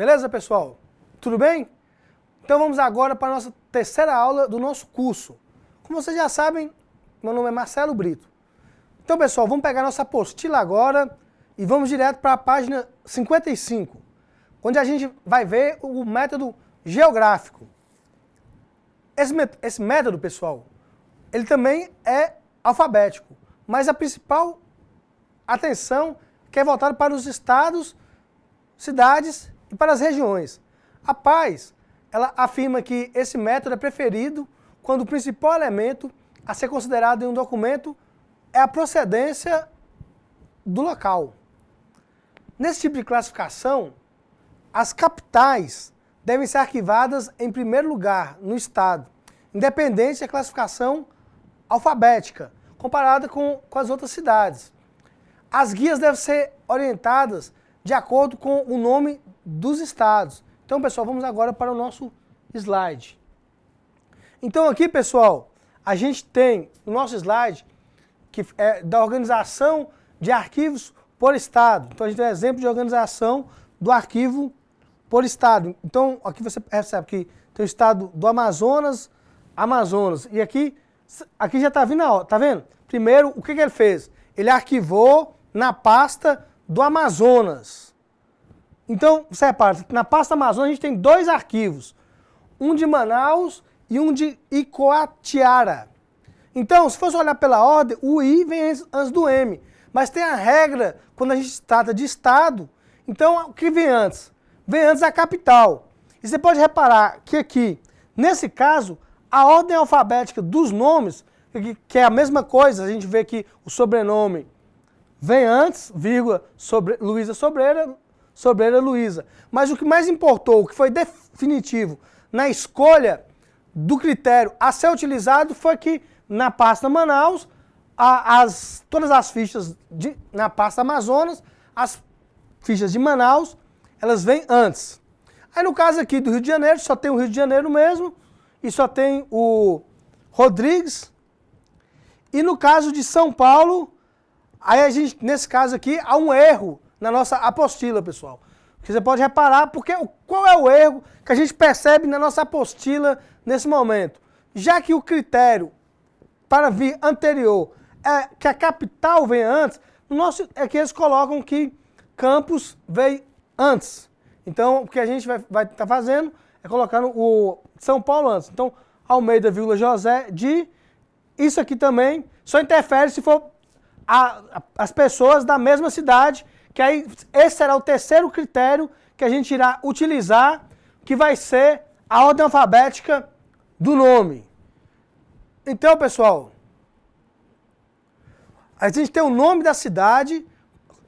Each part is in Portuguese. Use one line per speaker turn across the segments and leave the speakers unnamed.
Beleza, pessoal? Tudo bem? Então vamos agora para a nossa terceira aula do nosso curso. Como vocês já sabem, meu nome é Marcelo Brito. Então, pessoal, vamos pegar nossa apostila agora e vamos direto para a página 55, onde a gente vai ver o método geográfico. Esse método, pessoal, ele também é alfabético, mas a principal atenção é voltada para os estados, cidades e para as regiões. A Paz, ela afirma que esse método é preferido quando o principal elemento a ser considerado em um documento é a procedência do local. Nesse tipo de classificação, as capitais devem ser arquivadas em primeiro lugar no estado, independente da classificação alfabética, comparada com as outras cidades. As guias devem ser orientadas de acordo com o nome dos estados. Então, pessoal, vamos agora para o nosso slide. Então, aqui, pessoal, a gente tem o nosso slide que é da organização de arquivos por estado. Então, a gente tem um exemplo de organização do arquivo por estado. Então, aqui você percebe que tem o estado do Amazonas, e aqui já está vindo a hora, tá vendo? Primeiro, o que ele fez? Ele arquivou na pasta do Amazonas. Então, você repara, na pasta Amazonas a gente tem dois arquivos, um de Manaus e um de Icoatiara. Então, se fosse olhar pela ordem, o I vem antes do M, mas tem a regra, quando a gente trata de estado, então o que vem antes? Vem antes a capital. E você pode reparar que aqui, nesse caso, a ordem alfabética dos nomes, que é a mesma coisa, a gente vê que o sobrenome vem antes, vírgula, Luísa Sobreira Luísa. Mas o que mais importou, o que foi definitivo na escolha do critério a ser utilizado foi que na pasta Manaus, todas as fichas na pasta Amazonas, as fichas de Manaus, elas vêm antes. Aí no caso aqui do Rio de Janeiro, só tem o Rio de Janeiro mesmo, e só tem o Rodrigues. E no caso de São Paulo, aí a gente, nesse caso aqui, há um erro na nossa apostila, pessoal. Porque você pode reparar, porque qual é o erro que a gente percebe na nossa apostila nesse momento? Já que o critério para vir anterior é que a capital vem antes, é que eles colocam que Campos veio antes. Então, o que a gente vai estar fazendo é colocando o São Paulo antes. Então, Almeida, José, isso aqui também só interfere se for as pessoas da mesma cidade, que aí esse será o terceiro critério que a gente irá utilizar, que vai ser a ordem alfabética do nome. Então, pessoal, a gente tem o nome da cidade,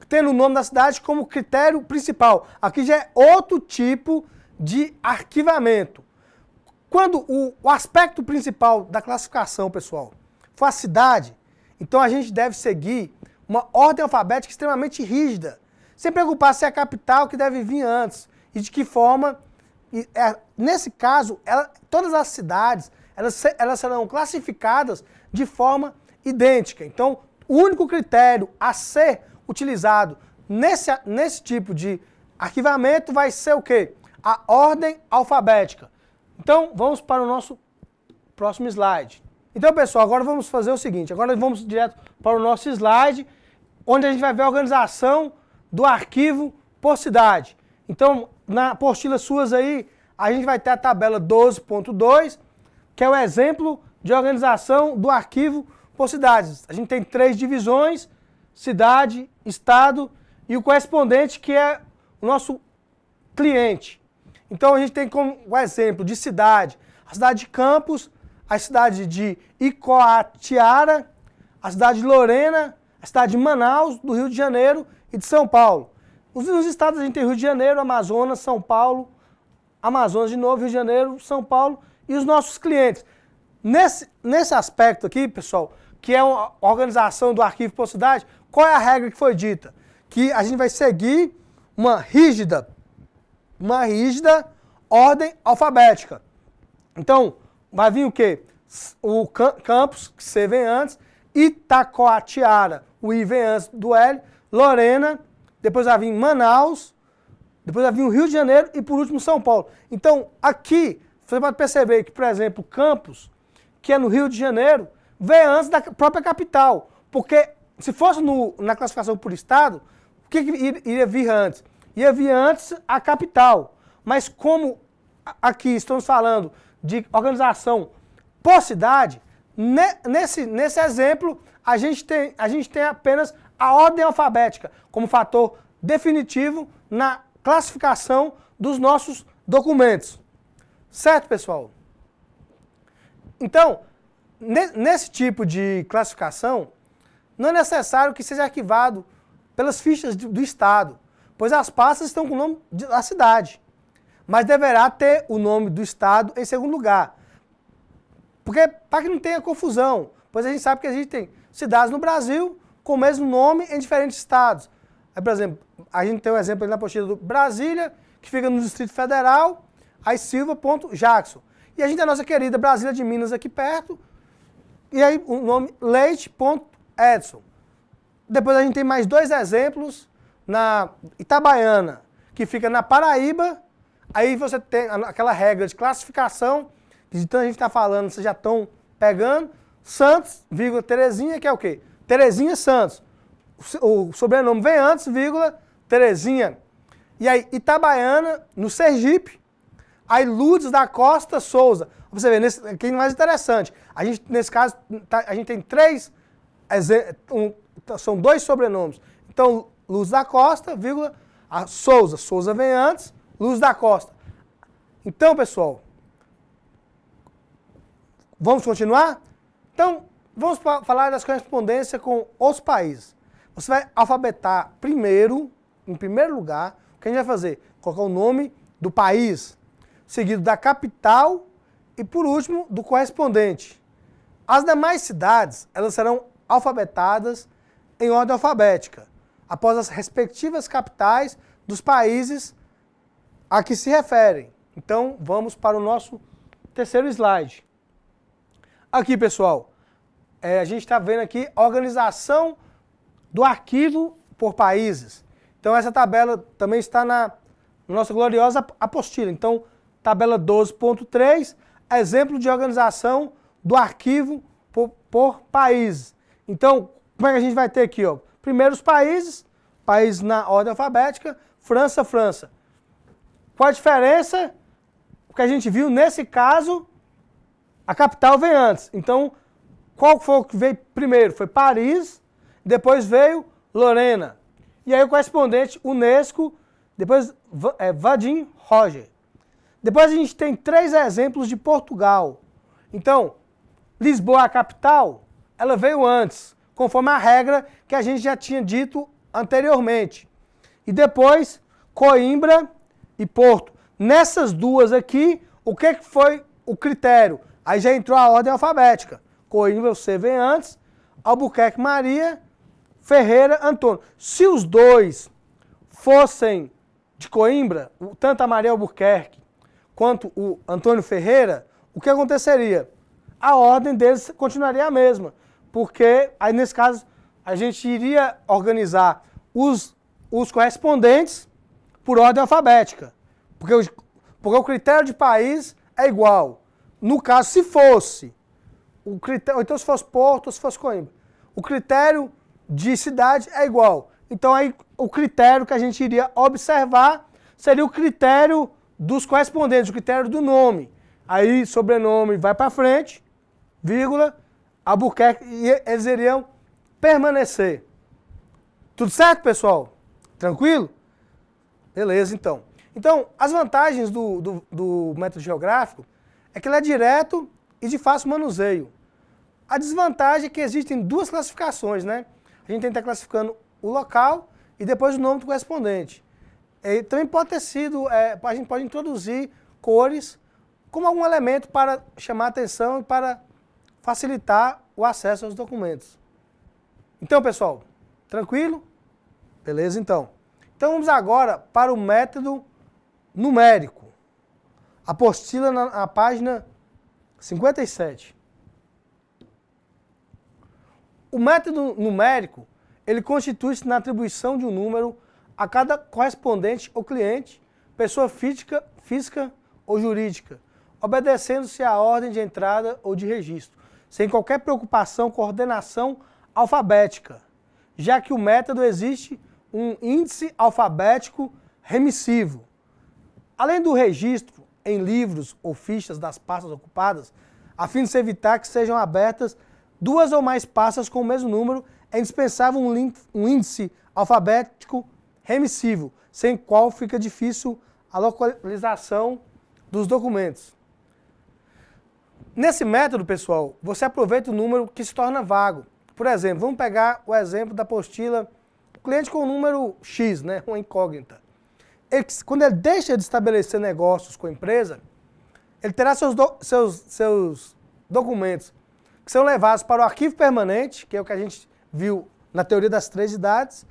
tendo o nome da cidade como critério principal. Aqui já é outro tipo de arquivamento. Quando o aspecto principal da classificação, pessoal, for a cidade, então a gente deve seguir uma ordem alfabética extremamente rígida, sem preocupar se é a capital que deve vir antes e de que forma. Nesse caso, todas as cidades elas serão classificadas de forma idêntica. Então, o único critério a ser utilizado nesse tipo de arquivamento vai ser o quê? A ordem alfabética. Então, vamos para o nosso próximo slide. Então, pessoal, agora vamos fazer o seguinte. Agora vamos direto para o nosso slide, onde a gente vai ver a organização do arquivo por cidade. Então, na apostila suas aí, a gente vai ter a tabela 12.2, que é o exemplo de organização do arquivo por cidades. A gente tem 3 divisões, cidade, estado e o correspondente, que é o nosso cliente. Então, a gente tem como exemplo de cidade, a cidade de Campos, a cidade de Icoatiara, a cidade de Lorena, a cidade de Manaus, do Rio de Janeiro e de São Paulo. Nos estados a gente tem Rio de Janeiro, Amazonas, São Paulo, Amazonas de novo, Rio de Janeiro, São Paulo e os nossos clientes. Nesse aspecto aqui, pessoal, que é uma organização do arquivo por cidade, qual é a regra que foi dita? Que a gente vai seguir uma rígida ordem alfabética. Então, vai vir o quê? O Campos, que C vem antes, Itacoatiara, o I vem antes do L, Lorena, depois vai vir Manaus, depois vai vir o Rio de Janeiro e por último São Paulo. Então aqui você pode perceber que, por exemplo, Campos, que é no Rio de Janeiro, vem antes da própria capital. Porque se fosse na classificação por estado, o que iria vir antes? Ia vir antes a capital. Mas como aqui estamos falando de organização por cidade, nesse exemplo, a gente tem apenas a ordem alfabética como fator definitivo na classificação dos nossos documentos. Certo, pessoal? Então, nesse tipo de classificação, não é necessário que seja arquivado pelas fichas do Estado, pois as pastas estão com o nome da cidade. Mas deverá ter o nome do Estado em segundo lugar. Porque para que não tenha confusão, pois a gente sabe que existem cidades no Brasil com o mesmo nome em diferentes estados. Aí, por exemplo, a gente tem um exemplo aí na apostila do Brasília, que fica no Distrito Federal, aí Silva.Jackson. E a gente tem a nossa querida Brasília de Minas aqui perto, e aí o nome Leite.Edson. Depois a gente tem mais dois exemplos na Itabaiana, que fica na Paraíba. Aí você tem aquela regra de classificação, que de tanto a gente está falando, vocês já estão pegando. Santos, vírgula, Terezinha, que é o quê? Terezinha Santos. O sobrenome vem antes, vírgula, Terezinha. E aí, Itabaiana, no Sergipe. Aí, Lourdes da Costa Souza. Você vê, aqui é mais interessante. A gente, nesse caso, a gente tem três, são dois sobrenomes. Então, Lourdes da Costa, vírgula, a Souza. Souza vem antes, Lourdes da Costa. Então, pessoal, vamos continuar? Então, vamos falar das correspondências com os países. Você vai alfabetar primeiro, em primeiro lugar, o que a gente vai fazer? Colocar o nome do país, seguido da capital e, por último, do correspondente. As demais cidades, elas serão alfabetadas em ordem alfabética, após as respectivas capitais dos países a que se referem. Então, vamos para o nosso terceiro slide. Aqui, pessoal, a gente está vendo aqui a organização do arquivo por países. Então, essa tabela também está na nossa gloriosa apostila. Então, tabela 12.3, exemplo de organização do arquivo por países. Então, como é que a gente vai ter aqui? Ó? Primeiro os países na ordem alfabética, França, França. Qual a diferença? O que a gente viu nesse caso, a capital vem antes. Então, qual foi o que veio primeiro? Foi Paris, depois veio Lorena. E aí o correspondente, Unesco, depois Vadim Roger. Depois a gente tem três exemplos de Portugal. Então, Lisboa, a capital, ela veio antes, conforme a regra que a gente já tinha dito anteriormente. E depois, Coimbra e Porto. Nessas duas aqui, o que foi o critério? Aí já entrou a ordem alfabética. Coimbra, você vem antes, Albuquerque, Maria, Ferreira, Antônio. Se os dois fossem de Coimbra, tanto a Maria Albuquerque quanto o Antônio Ferreira, o que aconteceria? A ordem deles continuaria a mesma, porque aí nesse caso a gente iria organizar os correspondentes por ordem alfabética, porque o critério de país é igual. No caso, se fosse o critério, ou então se fosse Porto ou se fosse Coimbra, o critério de cidade é igual. Então aí o critério que a gente iria observar seria o critério dos correspondentes, o critério do nome. Aí sobrenome vai para frente, vírgula, Albuquerque, e eles iriam permanecer. Tudo certo, pessoal? Tranquilo? Beleza, então. Então, as vantagens do método geográfico é que ele é direto e de fácil manuseio. A desvantagem é que existem duas classificações, né? A gente tem que estar classificando o local e depois o nome do correspondente. E também pode ter sido, a gente pode introduzir cores como algum elemento para chamar a atenção e para facilitar o acesso aos documentos. Então, pessoal, tranquilo? Beleza, então. Então, vamos agora para o método numérico. Apostila na página 57. O método numérico, ele constitui-se na atribuição de um número a cada correspondente ou cliente, pessoa física ou jurídica, obedecendo-se à ordem de entrada ou de registro, sem qualquer preocupação com ordenação alfabética, já que o método existe um índice alfabético remissivo. Além do registro em livros ou fichas das pastas ocupadas, a fim de se evitar que sejam abertas duas ou mais pastas com o mesmo número, é indispensável um índice alfabético remissivo, sem qual fica difícil a localização dos documentos. Nesse método, pessoal, você aproveita o número que se torna vago. Por exemplo, vamos pegar o exemplo da apostila cliente com o número X, né, uma incógnita. Quando ele deixa de estabelecer negócios com a empresa, ele terá seus documentos que são levados para o arquivo permanente, que é o que a gente viu na teoria das 3 idades,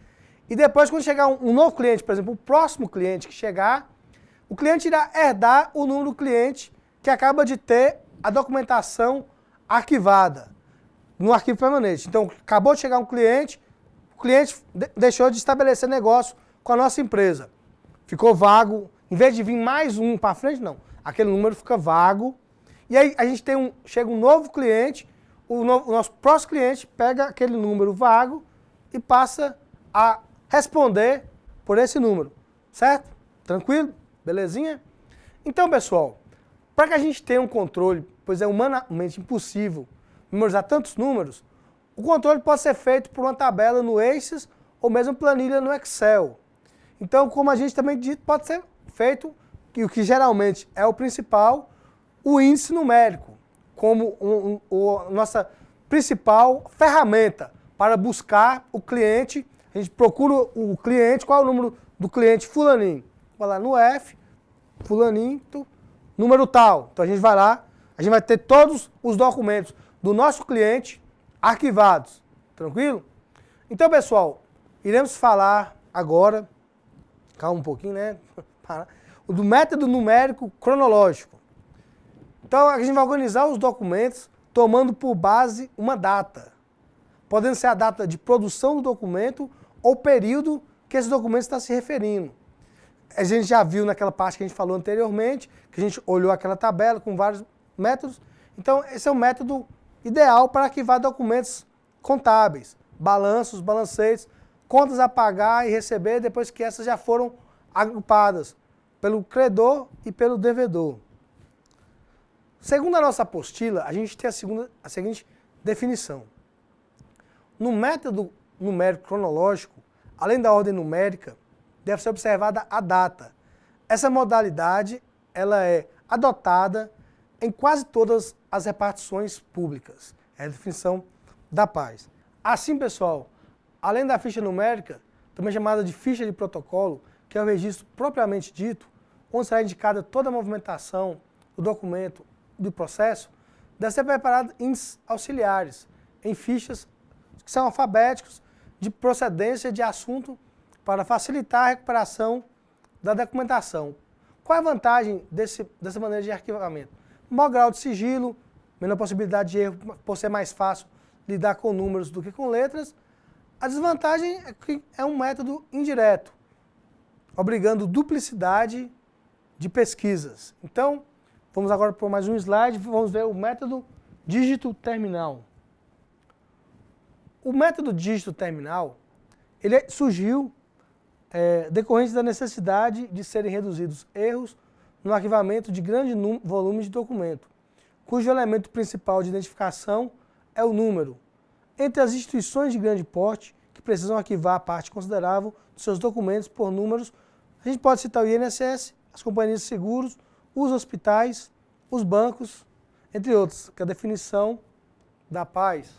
e depois, quando chegar um novo cliente, por exemplo, o próximo cliente que chegar, o cliente irá herdar o número do cliente que acaba de ter a documentação arquivada no arquivo permanente. Então, acabou de chegar um cliente, o cliente deixou de estabelecer negócio com a nossa empresa. Ficou vago, em vez de vir mais um para frente, não. Aquele número fica vago. E aí a gente chega um novo cliente, o nosso próximo cliente pega aquele número vago e passa a responder por esse número. Certo? Tranquilo? Belezinha? Então, pessoal, para que a gente tenha um controle, pois é humanamente impossível memorizar tantos números, o controle pode ser feito por uma tabela no Access ou mesmo planilha no Excel. Então, como a gente também disse, pode ser feito, e o que geralmente é o principal, o índice numérico, como nossa principal ferramenta para buscar o cliente. A gente procura o cliente, qual é o número do cliente fulaninho. Vai lá no F, fulaninho, número tal. Então a gente vai lá, a gente vai ter todos os documentos do nosso cliente arquivados. Tranquilo? Então, pessoal, iremos falar agora, calma um pouquinho, né? Do método numérico cronológico. Então, a gente vai organizar os documentos tomando por base uma data. Podendo ser a data de produção do documento ou o período que esse documento está se referindo. A gente já viu naquela parte que a gente falou anteriormente, que a gente olhou aquela tabela com vários métodos. Então, esse é o método ideal para arquivar documentos contábeis, balanços, balancetes, contas a pagar e receber depois que essas já foram agrupadas pelo credor e pelo devedor. Segundo a nossa apostila, a gente tem a seguinte definição. No método numérico cronológico, além da ordem numérica, deve ser observada a data. Essa modalidade ela é adotada em quase todas as repartições públicas. É a definição da paz. Assim, pessoal, além da ficha numérica, também chamada de ficha de protocolo, que é o registro propriamente dito, onde será indicada toda a movimentação do documento do processo, deve ser preparado índices auxiliares, em fichas que são alfabéticos, de procedência de assunto, para facilitar a recuperação da documentação. Qual é a vantagem dessa maneira de arquivamento? Maior grau de sigilo, menor possibilidade de erro, por ser mais fácil lidar com números do que com letras. A desvantagem é que é um método indireto, obrigando duplicidade de pesquisas. Então, vamos agora por mais um slide, vamos ver o método dígito terminal. O método dígito terminal, ele surgiu decorrente da necessidade de serem reduzidos erros no arquivamento de grande volume de documento, cujo elemento principal de identificação é o número. Entre as instituições de grande porte que precisam arquivar a parte considerável dos seus documentos por números, a gente pode citar o INSS, as companhias de seguros, os hospitais, os bancos, entre outros, que é a definição da paz.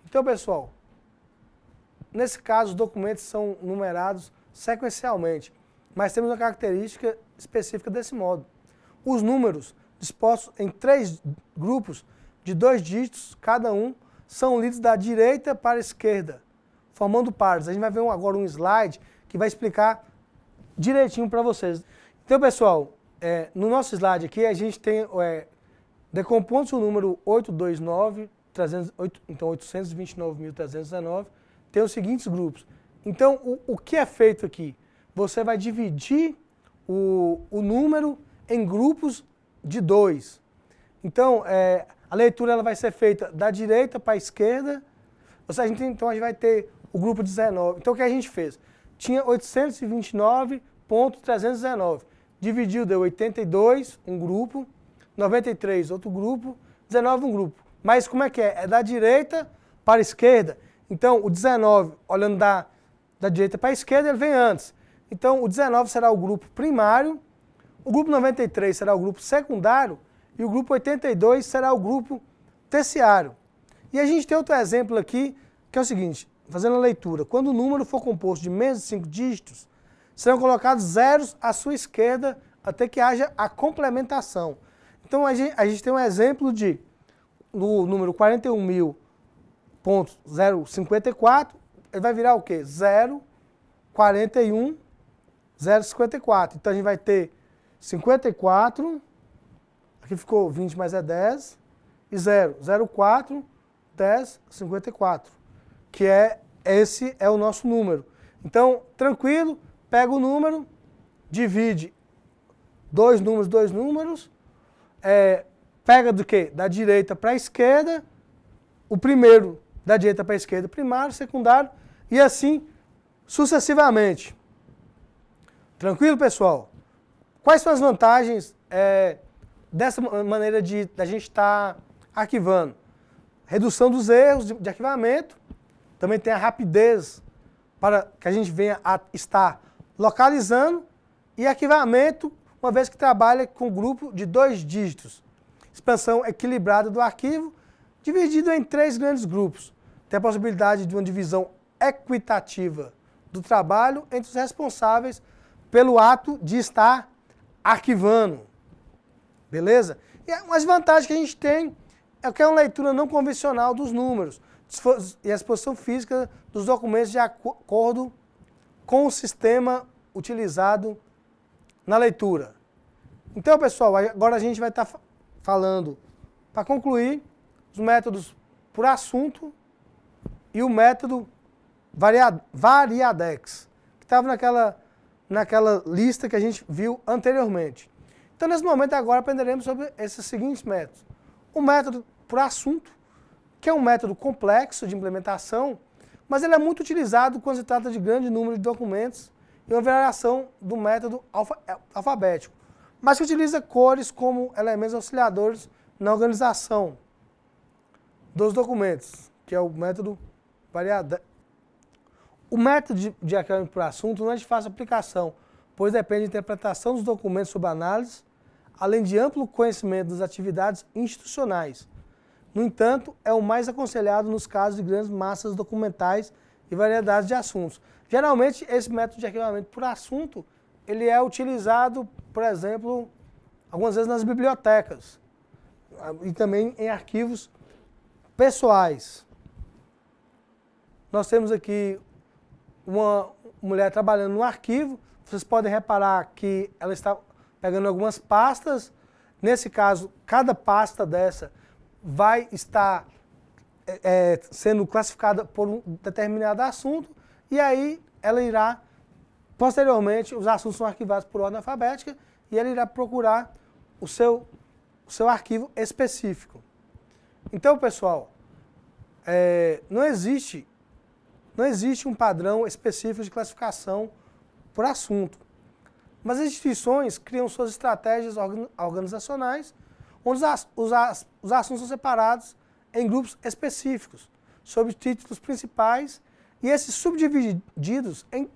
Então, pessoal, nesse caso, os documentos são numerados sequencialmente, mas temos uma característica específica desse modo. Os números, dispostos em 3 grupos de 2 dígitos, cada um, são lidos da direita para a esquerda, formando pares. A gente vai ver agora um slide que vai explicar direitinho para vocês. Então, pessoal, no nosso slide aqui, a gente tem, decompondo-se o número 829, então 829.319, tem os seguintes grupos: Então, o que é feito aqui? Você vai dividir o número em grupos de 2. Então, a leitura ela vai ser feita da direita para a esquerda. Ou seja, então a gente vai ter o grupo 19. Então, o que a gente fez? Tinha 829.319. Dividiu, deu 82, um grupo, 93, outro grupo, 19, um grupo. Mas como é que é? É da direita para a esquerda. Então, o 19, olhando da direita para a esquerda, ele vem antes. Então, o 19 será o grupo primário, o grupo 93 será o grupo secundário e o grupo 82 será o grupo terciário. E a gente tem outro exemplo aqui, que é o seguinte, fazendo a leitura. Quando o número for composto de menos de 5 dígitos, serão colocados zeros à sua esquerda até que haja a complementação. Então, a gente tem um exemplo no número 41.054, ele vai virar o quê? 0,41,054. Então, a gente vai ter 54, aqui ficou 20, mas é 10, e 0, 0,4, 10, 54, que esse é o nosso número. Então, tranquilo, pega o número, divide dois números, pega do quê? Da direita para a esquerda, o primeiro da direita para a esquerda, primário, secundário, e assim sucessivamente. Tranquilo, pessoal? Quais são as vantagens dessa maneira da gente estar arquivando? Redução dos erros de arquivamento, também tem a rapidez para que a gente venha a estar localizando, e arquivamento, uma vez que trabalha com grupo de 2 dígitos. Expansão equilibrada do arquivo, dividido em 3 grandes grupos. Tem a possibilidade de uma divisão equitativa do trabalho entre os responsáveis pelo ato de estar arquivando. Beleza? E as vantagens que a gente tem é que é uma leitura não convencional dos números e a exposição física dos documentos de acordo com o sistema utilizado na leitura. Então, pessoal, agora a gente vai estar falando, para concluir, os métodos por assunto e o método Variadex, que estava naquela lista que a gente viu anteriormente. Então, nesse momento agora, aprenderemos sobre esses seguintes métodos. O método por assunto, que é um método complexo de implementação, mas ele é muito utilizado quando se trata de grande número de documentos e uma variação do método alfabético, mas que utiliza cores como elementos auxiliadores na organização dos documentos, que é o método Variadex. O método de arquivamento por assunto não é de fácil aplicação, pois depende da interpretação dos documentos sob análise, além de amplo conhecimento das atividades institucionais. No entanto, é o mais aconselhado nos casos de grandes massas documentais e variedades de assuntos. Geralmente, esse método de arquivamento por assunto, ele é utilizado, por exemplo, algumas vezes nas bibliotecas e também em arquivos pessoais. Nós temos aqui uma mulher trabalhando no arquivo. Vocês podem reparar que ela está pegando algumas pastas. Nesse caso, cada pasta dessa vai estar sendo classificada por um determinado assunto, e aí ela irá, posteriormente, os assuntos são arquivados por ordem alfabética, e ela irá procurar o seu arquivo específico. Então, pessoal, não existe um padrão específico de classificação por assunto. Mas as instituições criam suas estratégias organizacionais, onde os assuntos são separados em grupos específicos, sob títulos principais, e esses subdivididos em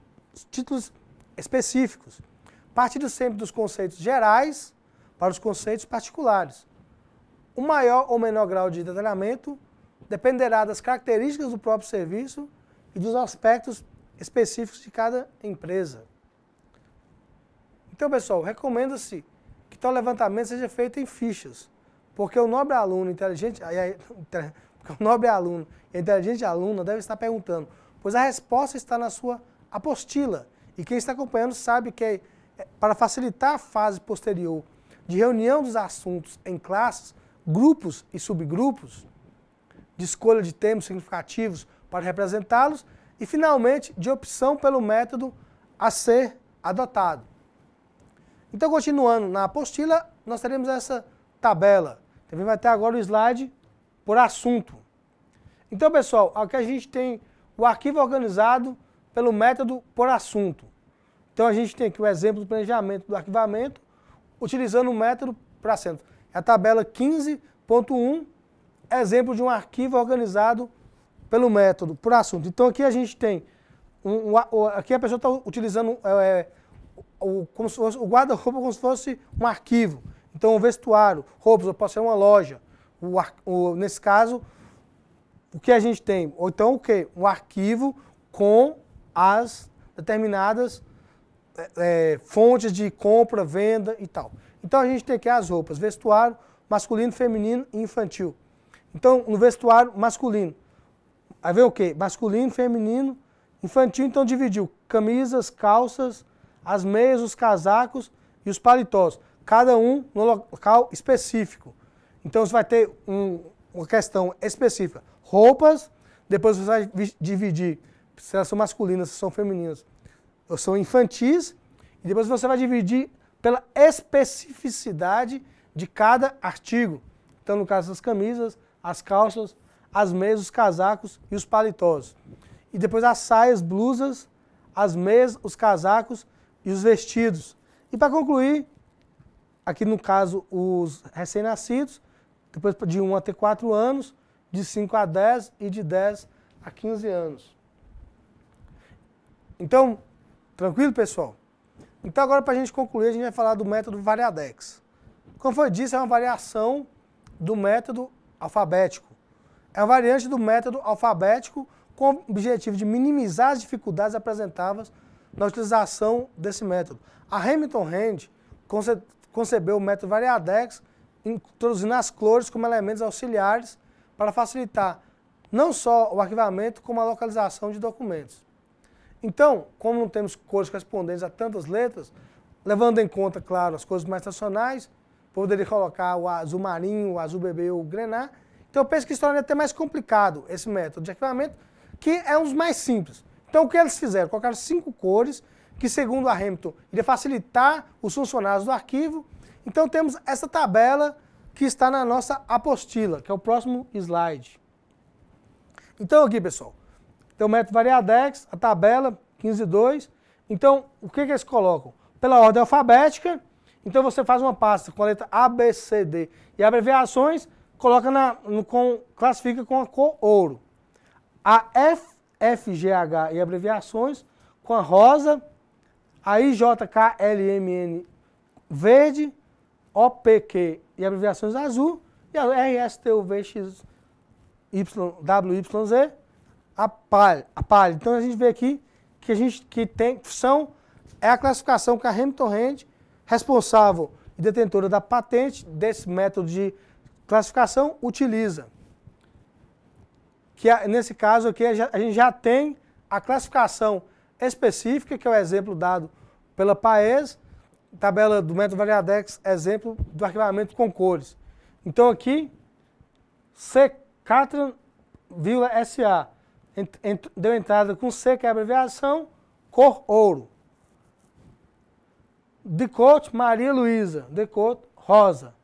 títulos específicos, partindo sempre dos conceitos gerais para os conceitos particulares. O maior ou menor grau de detalhamento dependerá das características do próprio serviço e dos aspectos específicos de cada empresa. Então, pessoal, recomenda-se que tal levantamento seja feito em fichas, porque o nobre aluno inteligente, porque o nobre aluno e a inteligente aluna devem estar perguntando, pois a resposta está na sua apostila, e quem está acompanhando sabe que, para facilitar a fase posterior de reunião dos assuntos em classes, grupos e subgrupos, de escolha de termos significativos para representá-los, e, finalmente, de opção pelo método a ser adotado. Então, continuando na apostila, nós teremos essa tabela. Também vai ter agora o slide por assunto. Então, pessoal, aqui a gente tem o arquivo organizado pelo método por assunto. Então, a gente tem aqui o exemplo do planejamento do arquivamento, utilizando o método por assunto. É a tabela 15.1, exemplo de um arquivo organizado pelo método por assunto. Então, aqui a gente tem, aqui a pessoa está utilizando como se fosse, o guarda-roupa como se fosse um arquivo. Então, o vestuário, roupas, pode ser uma loja. Nesse caso, o que a gente tem? Ou então, o quê? Um arquivo com as determinadas fontes de compra, venda e tal. Então, a gente tem aqui as roupas, vestuário, masculino, feminino e infantil. Então, no vestuário masculino, aí vem o quê? Masculino, feminino, infantil, então dividiu camisas, calças, as meias, os casacos e os paletós, cada um no local específico. Então, você vai ter uma questão específica. Roupas, depois você vai dividir se elas são masculinas, se são femininas, ou são infantis, e depois você vai dividir pela especificidade de cada artigo. Então, no caso das camisas, as calças, as meias, os casacos e os paletós. E depois as saias, blusas, as meias, os casacos e os vestidos. E para concluir, aqui no caso, os recém-nascidos, depois de 1 até 4 anos, de 5 a 10 e de 10 a 15 anos. Então, tranquilo, pessoal? Então, agora, para a gente concluir, a gente vai falar do método Variadex. Como foi dito, é uma variação do método alfabético. É uma variante do método alfabético com o objetivo de minimizar as dificuldades apresentadas na utilização desse método. A Hamilton Hand concebeu o método Variadex, introduzindo as cores como elementos auxiliares para facilitar não só o arquivamento, como a localização de documentos. Então, como não temos cores correspondentes a tantas letras, levando em conta, claro, as cores mais tradicionais, poderia colocar o azul marinho, o azul bebê ou o grená. Então, eu penso que isso tornaria até mais complicado esse método de arquivamento, que é um dos mais simples. Então, o que eles fizeram? Colocaram 5 cores, que segundo a Hamilton, iria facilitar os funcionários do arquivo. Então, temos essa tabela que está na nossa apostila, que é o próximo slide. Então, aqui, pessoal, tem o método Variadex, a tabela 15.2. Então, o que eles colocam? Pela ordem alfabética. Então, você faz uma pasta com a letra A, B, C, D e abreviações, coloca classifica com a cor ouro. A F, F, G, H e abreviações com a rosa, a I, J, K, L, M, N verde, O, P, Q e abreviações azul, e a R, S, T, U, V, X, Y, W, Y, Z, a palha. Então, a gente vê aqui que é a classificação que a Hamilton Hand, responsável e detentora da patente desse método de classificação, utiliza. Que nesse caso aqui a gente já tem a classificação específica, que é o exemplo dado pela Paes, tabela do método Variadex, exemplo do arquivamento com cores. Então aqui, CCatran,SA, deu entrada com C, que é a abreviação, cor ouro. Decote, Maria Luísa, Decote, rosa.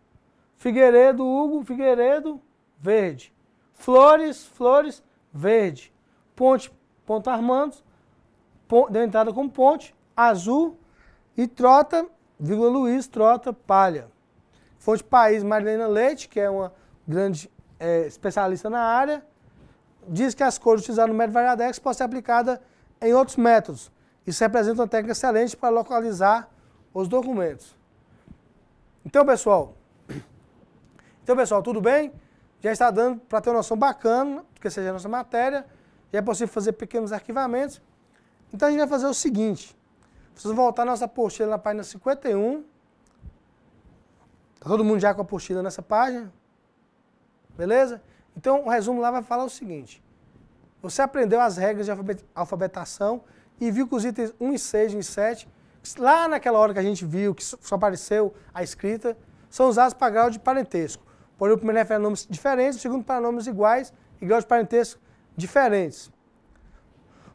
Figueiredo, Hugo, Figueiredo, verde. Flores, Flores, verde. Ponte, Ponto Armando, deu entrada com ponte, azul. E Trota, vírgula Luiz, Trota, palha. Fonte País, Marilena Leite, que é uma grande especialista na área, diz que as cores utilizadas no método Variadex podem ser aplicadas em outros métodos. Isso representa uma técnica excelente para localizar os documentos. Então, pessoal, tudo bem? Já está dando para ter uma noção bacana do que seja a nossa matéria. Já é possível fazer pequenos arquivamentos. Então, a gente vai fazer o seguinte. Vocês vão voltar a nossa apostila na página 51. Está todo mundo já com a apostila nessa página? Beleza? Então, o resumo lá vai falar o seguinte. Você aprendeu as regras de alfabetação e viu que os itens 1 e 6 e 7, lá naquela hora que a gente viu que só apareceu a escrita, são usados para grau de parentesco. Porém, o primeiro refere a nomes diferentes, o segundo para nomes iguais e grau de parentesco diferentes.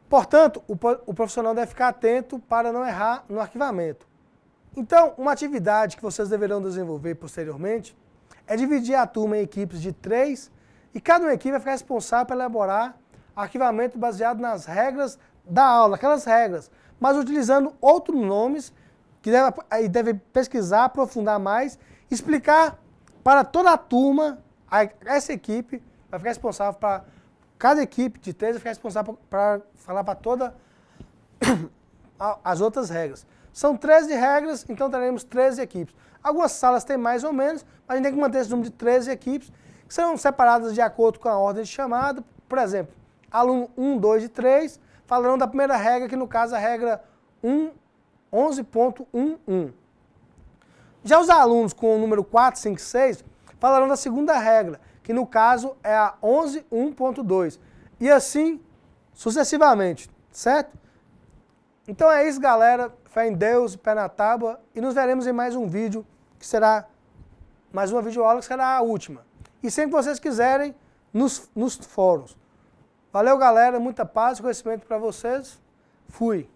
Portanto, o profissional deve ficar atento para não errar no arquivamento. Então, uma atividade que vocês deverão desenvolver posteriormente é dividir a turma em equipes de 3 e cada uma equipe vai ficar responsável por elaborar arquivamento baseado nas regras da aula, aquelas regras, mas utilizando outros nomes que deve pesquisar, aprofundar mais, explicar para toda a turma, essa equipe vai ficar responsável para, cada equipe de 3 vai ficar responsável para falar para todas as outras regras. São 13 regras, então teremos 13 equipes. Algumas salas têm mais ou menos, mas a gente tem que manter esse número de 13 equipes, que serão separadas de acordo com a ordem de chamada. Por exemplo, aluno 1, 2 e 3 falarão da primeira regra, que no caso é a regra 11.11. Já os alunos com o número 4, 5 e 6 falarão da segunda regra, que no caso é a 11.1.2. E assim sucessivamente, certo? Então é isso, galera. Fé em Deus, pé na tábua. E nos veremos em mais um vídeo, que será mais uma videoaula, que será a última. E sempre que vocês quiserem, nos fóruns. Valeu, galera. Muita paz e conhecimento para vocês. Fui.